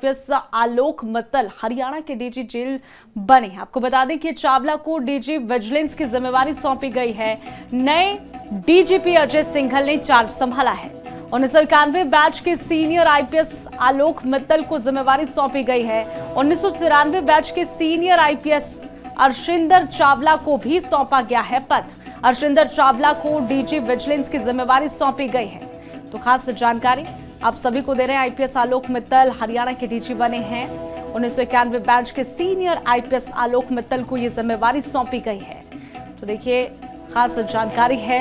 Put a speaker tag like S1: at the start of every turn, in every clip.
S1: IPS Alok Mittal Haryana के DG jail बने। आपको बता दें कि चावला को डीजी विजिलेंस की जिम्मेवारी सौंपी गई है। नए डीजीपी अजय सिंघल ने चार्ज संभाला है। 1991 बैच के सीनियर आईपीएस आलोक मित्तल को जिम्मेवारी सौंपी गई है। 1994 बैच के सीनियर आईपीएस अर्शिंदर चावला को भी सौंपा गया है पद। अर्शिंदर चावला को डीजी विजिलेंस की जिम्मेवारी सौंपी गई है। तो खास जानकारी आप सभी को दे रहे हैं। आईपीएस आलोक मित्तल हरियाणा के डीजी बने हैं। 1991 बैच के सीनियर आईपीएस आलोक मित्तल को यह जिम्मेवारी सौंपी गई है। तो देखिए खास जानकारी है।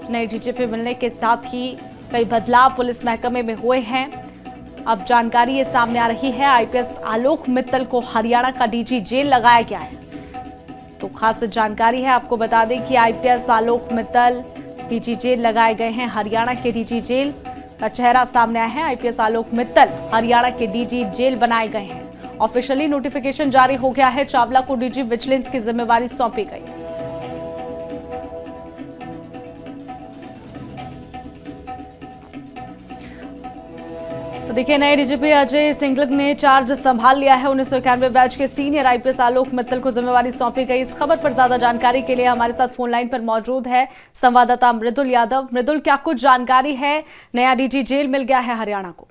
S1: नए डीजीपी मिलने के साथ ही कई बदलाव पुलिस महकमे में हुए हैं। अब जानकारी ये सामने आ रही है। आईपीएस आलोक मित्तल को हरियाणा का डीजी जेल लगाया गया है। तो खास जानकारी है। आपको बता दें कि IPS Alok Mittal DG jail लगाए गए हैं। हरियाणा के डीजी जेल का चेहरा सामने आया है। आईपीएस आलोक मित्तल हरियाणा के डीजी जेल बनाए गए हैं। ऑफिशियली नोटिफिकेशन जारी हो गया है। चावला को डीजी विजिलेंस की जिम्मेवारी सौंपी गई। तो देखिए नए डीजीपी अजय सिंघल ने चार्ज संभाल लिया है। 1991 बैच के सीनियर आईपीएस आलोक मित्तल को जिम्मेवारी सौंपी गई। इस खबर पर ज्यादा जानकारी के लिए हमारे साथ फोन लाइन पर मौजूद है संवाददाता मृदुल यादव। मृदुल, क्या कुछ जानकारी है? नया डीजी जेल मिल गया है हरियाणा को।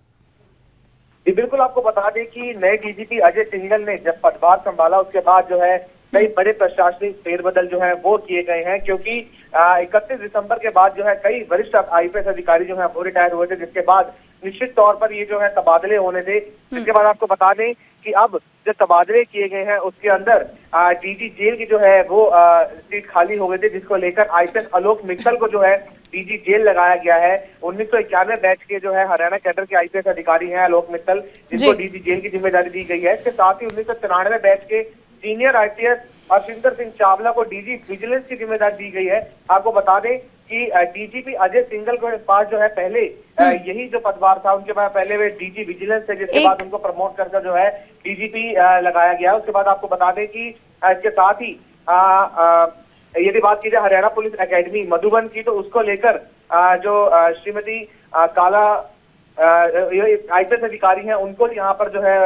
S2: जी बिल्कुल, आपको बता दें कि नए डीजीपी अजय सिंघल ने जब पदभार संभाला उसके बाद जो है कई बड़े प्रशासनिक फेरबदल जो है वो किए गए हैं, क्योंकि 31 दिसंबर के बाद जो है कई वरिष्ठ आईपीएस अधिकारी जो है वो रिटायर हुए थे, जिसके बाद निश्चित तौर पर ये जो है तबादले होने थे। इसके बाद आपको बता दें कि अब जो तबादले किए गए हैं उसके अंदर डीजी जेल की जो है वो सीट खाली हो गई थी, जिसको लेकर आईपीएस आलोक मित्तल को जो है डीजी जेल लगाया गया है। 1991 बैच के जो है हरियाणा कैडर के आईपीएस अधिकारी हैं आलोक मित्तल, जिनको डीजी जेल की जिम्मेदारी दी गई है। इसके साथ ही 1993 बैच के सीनियर आईपीएस अर्शिंदर सिंह चावला को डीजी विजिलेंस की जिम्मेदारी दी गई है। आपको बता दें कि डीजीपी अजय सिंघल के पास जो है पहले यही जो पदभार था, उनके पास पहले वे डीजी विजिलेंस थे, जिसके बाद उनको प्रमोट करके जो है डीजीपी लगाया गया। उसके बाद आपको बता दें कि इसके साथ ही यदि बात की जाए हरियाणा पुलिस एकेडमी मधुबन की, तो उसको लेकर जो श्रीमती काला आईपीएस अधिकारी हैं उनको यहाँ पर जो है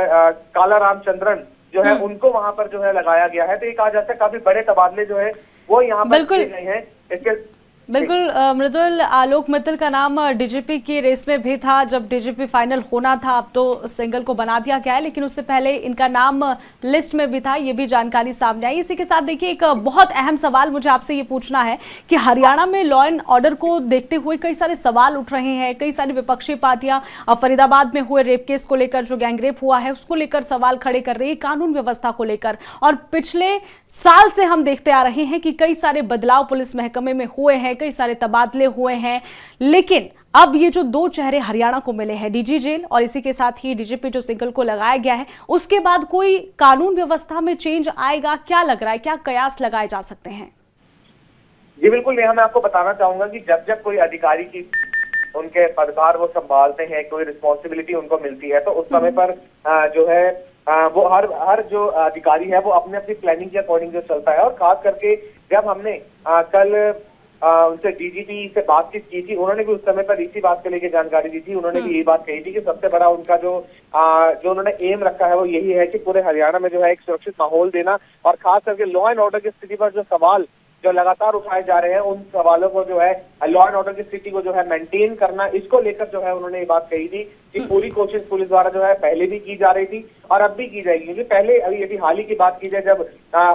S2: काला रामचंद्रन जो है उनको वहां पर जो है लगाया गया है। तो ये कहा जाता है काफी बड़े तबादले जो है वो यहाँ पर किए गए हैं। इसके
S1: बिल्कुल मृदुल, आलोक मित्तल का नाम डीजीपी की रेस में भी था जब डीजीपी फाइनल होना था। अब तो सिंघल को बना दिया गया है, लेकिन उससे पहले इनका नाम लिस्ट में भी था, ये भी जानकारी सामने आई। इसी के साथ देखिए एक बहुत अहम सवाल मुझे आपसे ये पूछना है कि हरियाणा में लॉ एंड ऑर्डर को देखते हुए कई सारे सवाल उठ रहे हैं। कई सारी विपक्षी पार्टियां फरीदाबाद में हुए रेप केस को लेकर, जो गैंगरेप हुआ है उसको लेकर सवाल खड़े कर रही है, कानून व्यवस्था को लेकर। और पिछले साल से हम देखते आ रहे हैं कि कई सारे बदलाव पुलिस महकमे में हुए हैं, कई सारे तबादले हुए हैं, लेकिन अब ये जो दो चेहरे हरियाणा को मिले हैं, डीजी जेल और इसी के साथ ही डीजीपी जो सिंघल को लगाया गया है, उसके बाद कोई कानून व्यवस्था में चेंज आएगा? क्या लग रहा है, क्या कयास लगाए जा सकते हैं?
S2: जी बिल्कुल, मैं आपको बताना चाहूंगा कि जब जब कोई अधिकारी की उनके पदभार वो संभालते हैं, कोई रिस्पॉन्सिबिलिटी उनको मिलती है, तो उस समय पर जो है वो हर जो अधिकारी है वो अपने अपनी प्लानिंग के अकॉर्डिंग जो चलता है। और खास करके जब हमने कल उनसे डीजीपी से बातचीत की थी, उन्होंने भी उस समय पर इसी बात को लेकर जानकारी दी थी। उन्होंने भी यही बात कही थी कि सबसे बड़ा उनका जो उन्होंने एम रखा है वो यही है कि पूरे हरियाणा में जो है एक सुरक्षित माहौल देना, और खास करके लॉ एंड ऑर्डर की स्थिति पर जो सवाल जो लगातार उठाए जा रहे हैं, उन सवालों को जो है लॉ एंड ऑर्डर की स्थिति को जो है मेंटेन करना, इसको लेकर जो है उन्होंने ये बात कही थी कि पूरी कोशिश पुलिस द्वारा जो है पहले भी की जा रही थी और अब भी की जाएगी। क्योंकि पहले अभी यदि हाल ही की बात की जाए, जब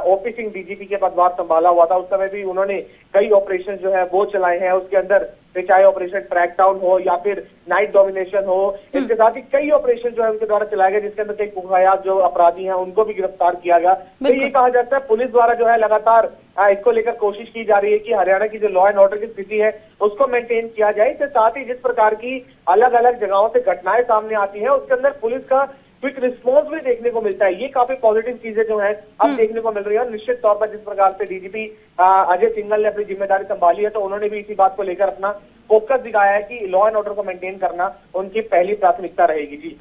S2: ओपी सिंह डीजीपी के पदभार संभाला हुआ था, उस समय भी उन्होंने कई ऑपरेशन जो है वो चलाए हैं। उसके अंदर चाहे ऑपरेशन ट्रैक डाउन हो या फिर नाइट डोमिनेशन हो, इसके साथ ही कई ऑपरेशन जो है उनके द्वारा चलाए गए, जिसके अंदर कई कुख्यात जो अपराधी हैं उनको भी गिरफ्तार किया गया। तो ये कहा जाता है पुलिस द्वारा जो है लगातार इसको लेकर कोशिश की जा रही है कि हरियाणा की जो लॉ एंड ऑर्डर की स्थिति है उसको मेंटेन किया जाए। इसके साथ ही जिस प्रकार की अलग अलग जगहों से घटनाएं सामने आती हैं, उसके अंदर पुलिस का क्विक रिस्पॉन्स भी देखने को मिलता है। ये काफी पॉजिटिव चीजें जो है अब देखने को मिल रही है। और निश्चित तौर पर जिस प्रकार से डीजीपी अजय सिंघल ने अपनी जिम्मेदारी संभाली है, तो उन्होंने भी इसी बात को लेकर अपना फोकस दिखाया है कि लॉ एंड ऑर्डर को मेंटेन करना उनकी पहली प्राथमिकता रहेगी। जी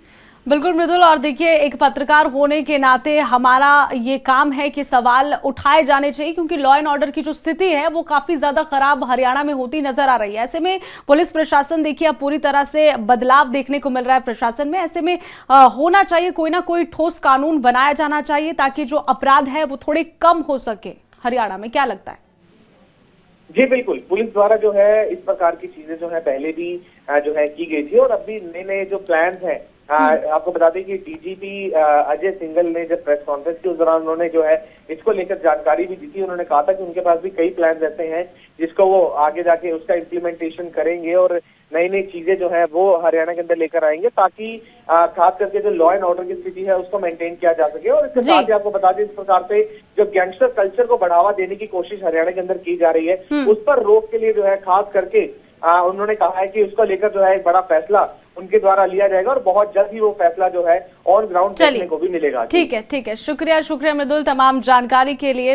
S1: बिल्कुल मृदुल, और देखिए एक पत्रकार होने के नाते हमारा ये काम है कि सवाल उठाए जाने चाहिए, क्योंकि लॉ एंड ऑर्डर की जो स्थिति है वो काफी ज्यादा खराब हरियाणा में होती नजर आ रही है। ऐसे में पुलिस प्रशासन देखिए अब पूरी तरह से बदलाव देखने को मिल रहा है प्रशासन में। ऐसे में होना चाहिए कोई ना कोई ठोस कानून बनाया जाना चाहिए ताकि जो अपराध है वो थोड़े कम हो सके हरियाणा में, क्या लगता है?
S2: जी बिल्कुल, पुलिस द्वारा जो है इस प्रकार की चीजें जो है पहले भी जो है की गई थी, और अब भी नए नए जो प्लान्स हैं, आपको बता दें कि डीजीपी अजय सिंघल ने जब प्रेस कॉन्फ्रेंस की उस दौरान उन्होंने जो है इसको लेकर जानकारी भी दी थी। उन्होंने कहा था कि उनके पास भी कई प्लान्स ऐसे हैं जिसको वो आगे जाके उसका इम्प्लीमेंटेशन करेंगे और नई नई चीजें जो है वो हरियाणा के अंदर लेकर आएंगे, ताकि खास करके जो लॉ एंड ऑर्डर की स्थिति है उसको मेंटेन किया जा सके। और इसके साथ ही आपको बता दें, इस प्रकार से जो गैंगस्टर कल्चर को बढ़ावा देने की कोशिश हरियाणा के अंदर की जा रही है, उस पर रोक के लिए जो है खास करके उन्होंने कहा है कि उसको लेकर जो है एक बड़ा फैसला उनके द्वारा लिया जाएगा, और बहुत जल्द ही वो फैसला जो है ऑन ग्राउंड देखने को भी मिलेगा।
S1: ठीक है, शुक्रिया मृदुल तमाम जानकारी के लिए। तो